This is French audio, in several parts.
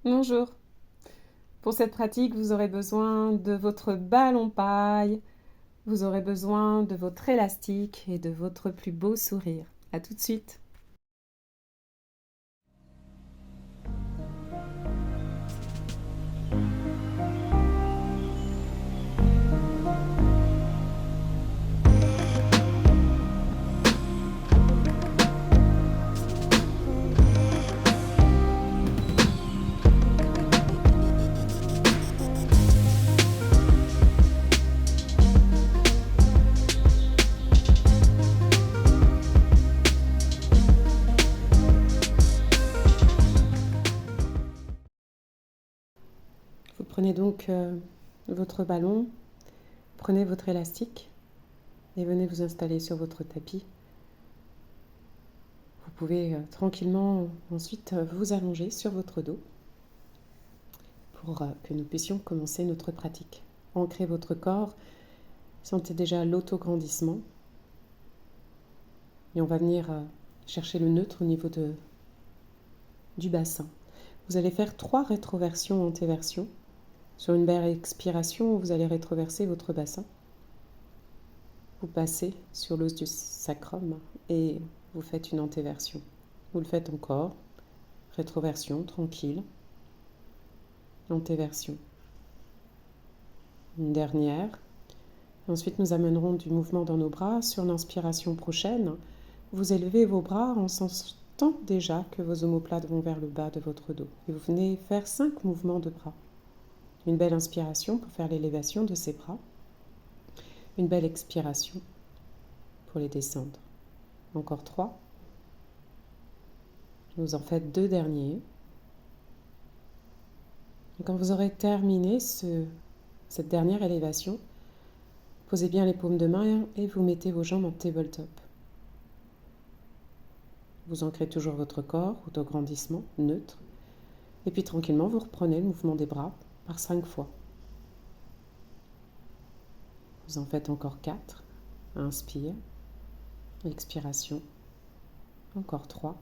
Bonjour. Pour cette pratique, vous aurez besoin de votre ballon paille, vous aurez besoin de votre élastique et de votre plus beau sourire. À tout de suite. Vous prenez donc votre ballon, prenez votre élastique et venez vous installer sur votre tapis. Vous pouvez tranquillement ensuite vous allonger sur votre dos pour que nous puissions commencer notre pratique. Ancrez votre corps, sentez déjà l'autograndissement et on va venir chercher le neutre au niveau du bassin. Vous allez faire 3 rétroversions, antéversions. Sur une belle expiration, vous allez rétroverser votre bassin. Vous passez sur l'os du sacrum et vous faites une antéversion. Vous le faites encore. Rétroversion, tranquille. Antéversion. Une dernière. Ensuite, nous amènerons du mouvement dans nos bras. Sur l'inspiration prochaine, vous élevez vos bras en sentant déjà que vos omoplates vont vers le bas de votre dos. Et vous venez faire 5 mouvements de bras. Une belle inspiration pour faire l'élévation de ses bras. Une belle expiration pour les descendre. Encore 3. Vous en faites 2 derniers. Et quand vous aurez terminé cette dernière élévation, posez bien les paumes de main et vous mettez vos jambes en tabletop. Vous ancrez toujours votre corps, autograndissement, neutre. Et puis tranquillement, vous reprenez le mouvement des bras par 5 fois. Vous en faites encore 4. Inspire. Expiration. Encore 3.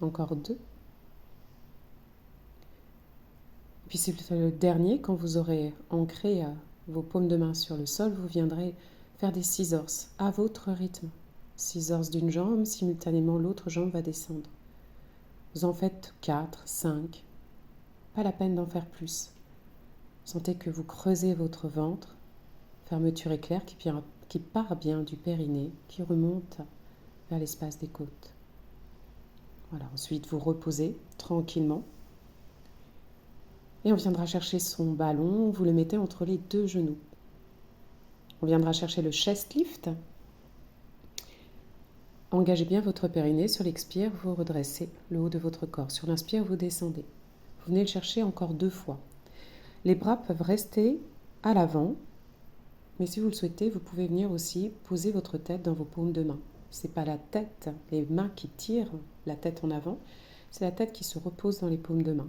Encore 2. Puis c'est le dernier, quand vous aurez ancré vos paumes de main sur le sol, vous viendrez faire des scissors à votre rythme. Scissors d'une jambe, simultanément l'autre jambe va descendre. Vous en faites 4, 5. Pas la peine d'en faire plus. Sentez que vous creusez votre ventre. Fermeture éclair qui part bien du périnée, qui remonte vers l'espace des côtes. Voilà, ensuite vous reposez tranquillement. Et on viendra chercher son ballon, vous le mettez entre les 2 genoux. On viendra chercher le chest lift. Engagez bien votre périnée. Sur l'expire, vous redressez le haut de votre corps. Sur l'inspire, vous descendez. Vous venez le chercher encore 2 fois. Les bras peuvent rester à l'avant, mais si vous le souhaitez, vous pouvez venir aussi poser votre tête dans vos paumes de main. Ce n'est pas la tête, les mains qui tirent la tête en avant, c'est la tête qui se repose dans les paumes de main.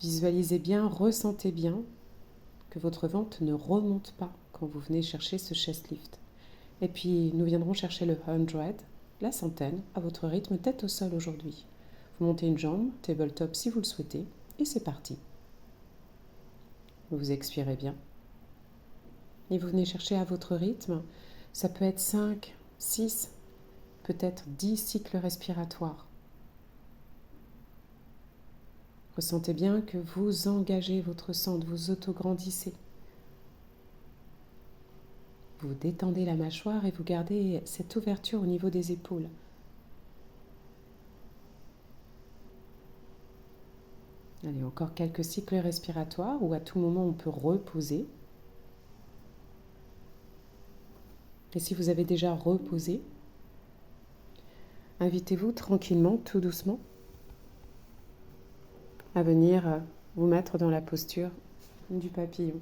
Visualisez bien, ressentez bien que votre ventre ne remonte pas quand vous venez chercher ce chest lift. Et puis, nous viendrons chercher le 100, la centaine, à votre rythme tête au sol aujourd'hui. Vous montez une jambe, tabletop si vous le souhaitez, et c'est parti. Vous expirez bien. Et vous venez chercher à votre rythme. Ça peut être 5, 6, peut-être 10 cycles respiratoires. Ressentez bien que vous engagez votre centre, vous autograndissez. Vous détendez la mâchoire et vous gardez cette ouverture au niveau des épaules. Allez, encore quelques cycles respiratoires où à tout moment on peut reposer. Et si vous avez déjà reposé, invitez-vous tranquillement, tout doucement, à venir vous mettre dans la posture du papillon.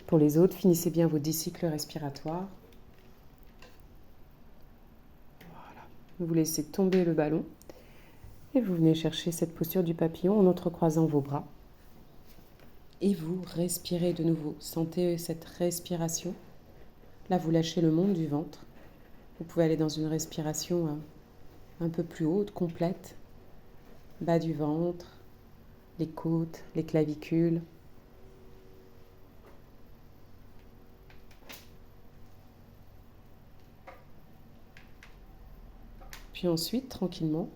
Pour les autres, finissez bien vos 10 cycles respiratoires. Voilà. Vous laissez tomber le ballon et vous venez chercher cette posture du papillon en entrecroisant vos bras. Et vous respirez de nouveau. Sentez cette respiration. Là, vous lâchez le monde du ventre. Vous pouvez aller dans une respiration un peu plus haute, complète. Bas du ventre, les côtes, les clavicules. Puis ensuite, tranquillement,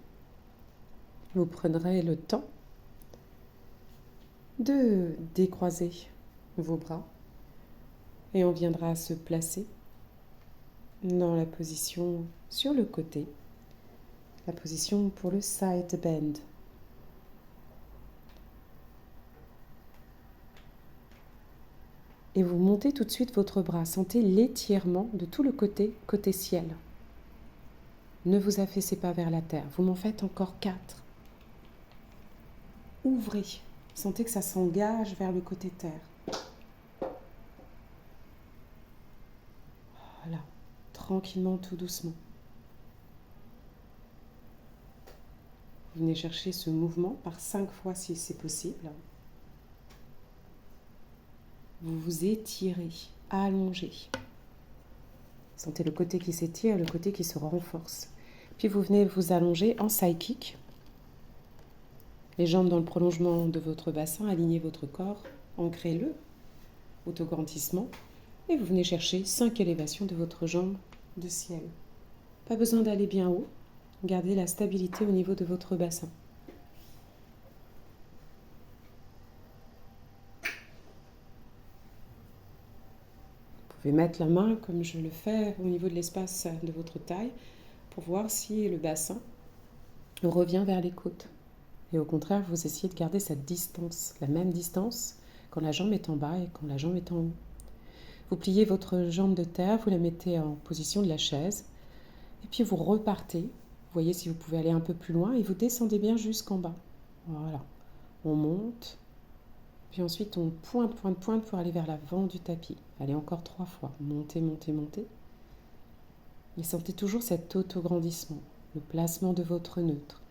vous prendrez le temps de décroiser vos bras et on viendra se placer dans la position sur le côté, la position pour le side bend. Et vous montez tout de suite votre bras, sentez l'étirement de tout le côté ciel. Ne vous affaissez pas vers la terre, vous m'en faites encore 4. Ouvrez, sentez que ça s'engage vers le côté terre. Voilà, tranquillement, tout doucement. Vous venez chercher ce mouvement par 5 fois si c'est possible. Vous vous étirez, allongez. Sentez le côté qui s'étire, le côté qui se renforce. Puis vous venez vous allonger en side kick. Les jambes dans le prolongement de votre bassin, alignez votre corps, ancrez-le, autograndissement. Et vous venez chercher 5 élévations de votre jambe de ciel. Pas besoin d'aller bien haut. Gardez la stabilité au niveau de votre bassin. Vous pouvez mettre la main, comme je le fais, au niveau de l'espace de votre taille pour voir si le bassin revient vers les côtes. Et au contraire, vous essayez de garder cette distance, la même distance quand la jambe est en bas et quand la jambe est en haut. Vous pliez votre jambe de terre, vous la mettez en position de la chaise et puis vous repartez. Vous voyez si vous pouvez aller un peu plus loin et vous descendez bien jusqu'en bas. Voilà. On monte, puis ensuite on pointe pour aller vers l'avant du tapis. Allez, encore 3 fois. Montez, montez, montez. Et sentez toujours cet autograndissement, le placement de votre neutre,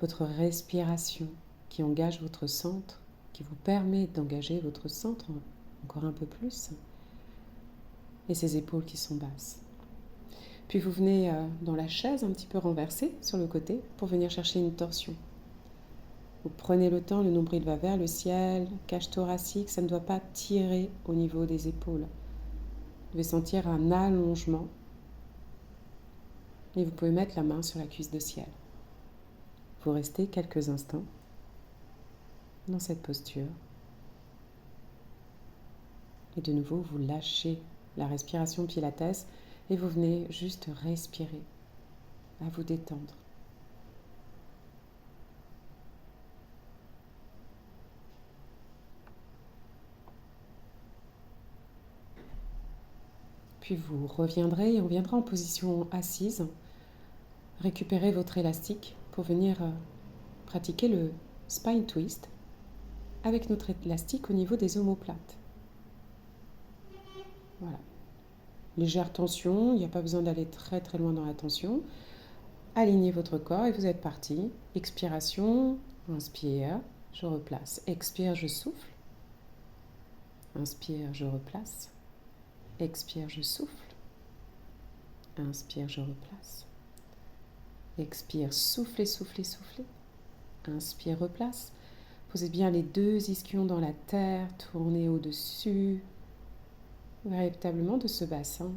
votre respiration qui engage votre centre, qui vous permet d'engager votre centre encore un peu plus, et ces épaules qui sont basses. Puis vous venez dans la chaise un petit peu renversée sur le côté pour venir chercher une torsion. Vous prenez le temps, le nombril va vers le ciel, cage thoracique, ça ne doit pas tirer au niveau des épaules. Vous devez sentir un allongement et vous pouvez mettre la main sur la cuisse de ciel. Vous restez quelques instants dans cette posture et de nouveau vous lâchez la respiration pilates et vous venez juste respirer, à vous détendre. Puis vous reviendrez et on viendra en position assise. Récupérez votre élastique pour venir pratiquer le spine twist avec notre élastique au niveau des omoplates. Voilà. Légère tension, il n'y a pas besoin d'aller très très loin dans la tension. Alignez votre corps et vous êtes parti. Expiration, inspire, je replace. Expire, je souffle. Inspire, je replace. Expire, je souffle. Inspire, je replace. Expire, soufflez, soufflez, soufflez. Inspire, replace. Posez bien les 2 ischions dans la terre, tournez au-dessus, véritablement de ce bassin.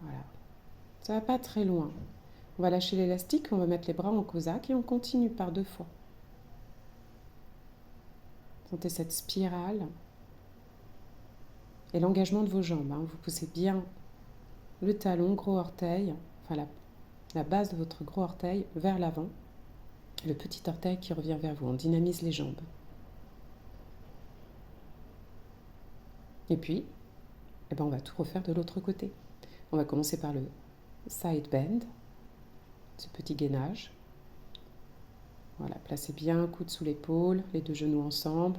Voilà. Ça ne va pas très loin. On va lâcher l'élastique, on va mettre les bras en cosaque et on continue par 2 fois. Sentez cette spirale et l'engagement de vos jambes. Vous poussez bien le talon, gros orteil, enfin la base de votre gros orteil vers l'avant. Le petit orteil qui revient vers vous. On dynamise les jambes. Et puis, on va tout refaire de l'autre côté. On va commencer par le side bend, ce petit gainage. Voilà, placez bien un coude sous l'épaule, les 2 genoux ensemble.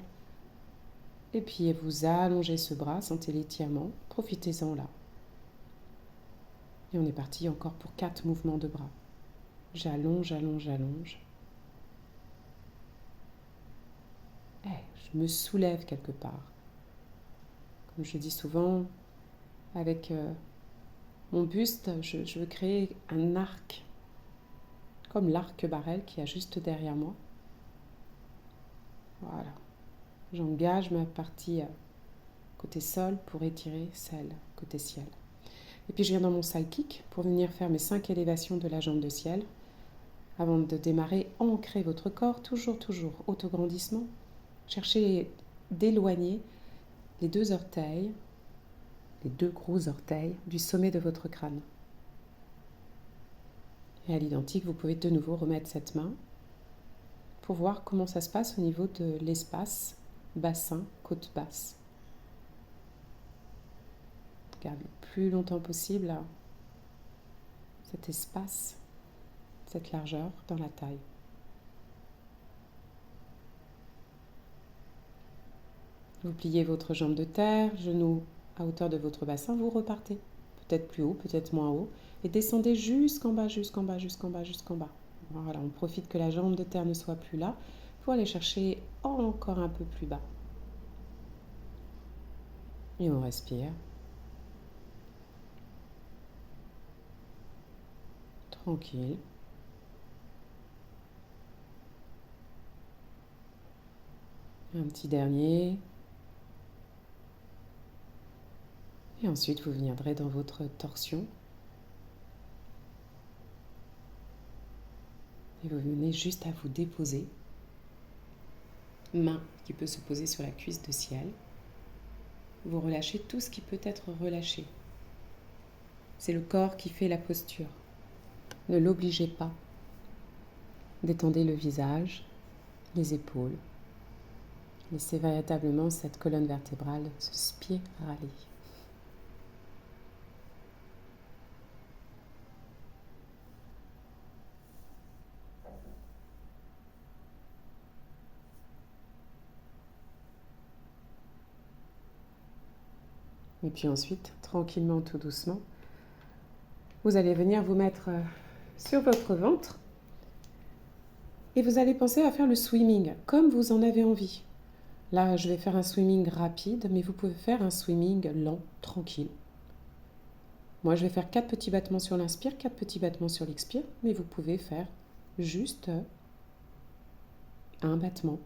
Et puis vous allongez ce bras, sentez l'étirement, profitez-en là. Et on est parti encore pour 4 mouvements de bras. J'allonge, j'allonge, j'allonge. Je me soulève quelque part. Comme je dis souvent, avec mon buste, je veux créer un arc, comme l'arc Barrel qui est juste derrière moi. Voilà. J'engage ma partie côté sol pour étirer celle côté ciel. Et puis je viens dans mon side kick pour venir faire mes 5 élévations de la jambe de ciel. Avant de démarrer, ancrez votre corps, toujours, autograndissement. Cherchez d'éloigner les 2 orteils, les 2 gros orteils du sommet de votre crâne. Et à l'identique, vous pouvez de nouveau remettre cette main pour voir comment ça se passe au niveau de l'espace bassin, côte basse. Garde le plus longtemps possible cet espace, cette largeur dans la taille. Vous pliez votre jambe de terre, genou à hauteur de votre bassin, vous repartez. Peut-être plus haut, peut-être moins haut. Et descendez jusqu'en bas, jusqu'en bas, jusqu'en bas, jusqu'en bas. Voilà, on profite que la jambe de terre ne soit plus là pour aller chercher encore un peu plus bas. Et on respire. Tranquille. Un petit dernier. Et ensuite, vous viendrez dans votre torsion. Et vous venez juste à vous déposer. Main qui peut se poser sur la cuisse de ciel. Vous relâchez tout ce qui peut être relâché. C'est le corps qui fait la posture. Ne l'obligez pas. Détendez le visage, les épaules. Laissez véritablement cette colonne vertébrale se spiraler. Et puis ensuite, tranquillement, tout doucement, vous allez venir vous mettre sur votre ventre et vous allez penser à faire le swimming, comme vous en avez envie. Là, je vais faire un swimming rapide, mais vous pouvez faire un swimming lent, tranquille. Moi, je vais faire 4 petits battements sur l'inspire, 4 petits battements sur l'expire, mais vous pouvez faire juste un battement.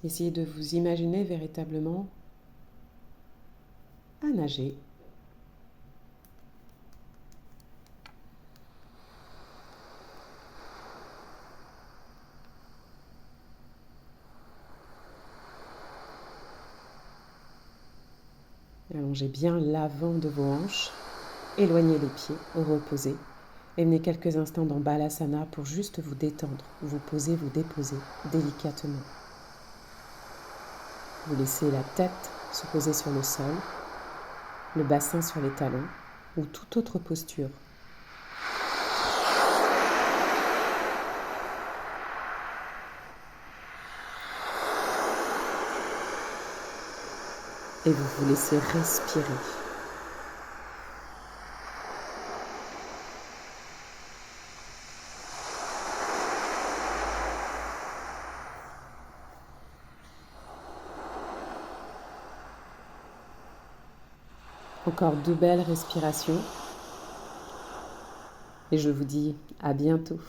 Essayez de vous imaginer véritablement à nager. Allongez bien l'avant de vos hanches, éloignez les pieds, reposez et venez quelques instants dans Balasana pour juste vous détendre, vous poser, vous déposer délicatement. Vous laissez la tête se poser sur le sol, le bassin sur les talons ou toute autre posture. Et vous vous laissez respirer. Encore 2 belles respirations. Et je vous dis à bientôt.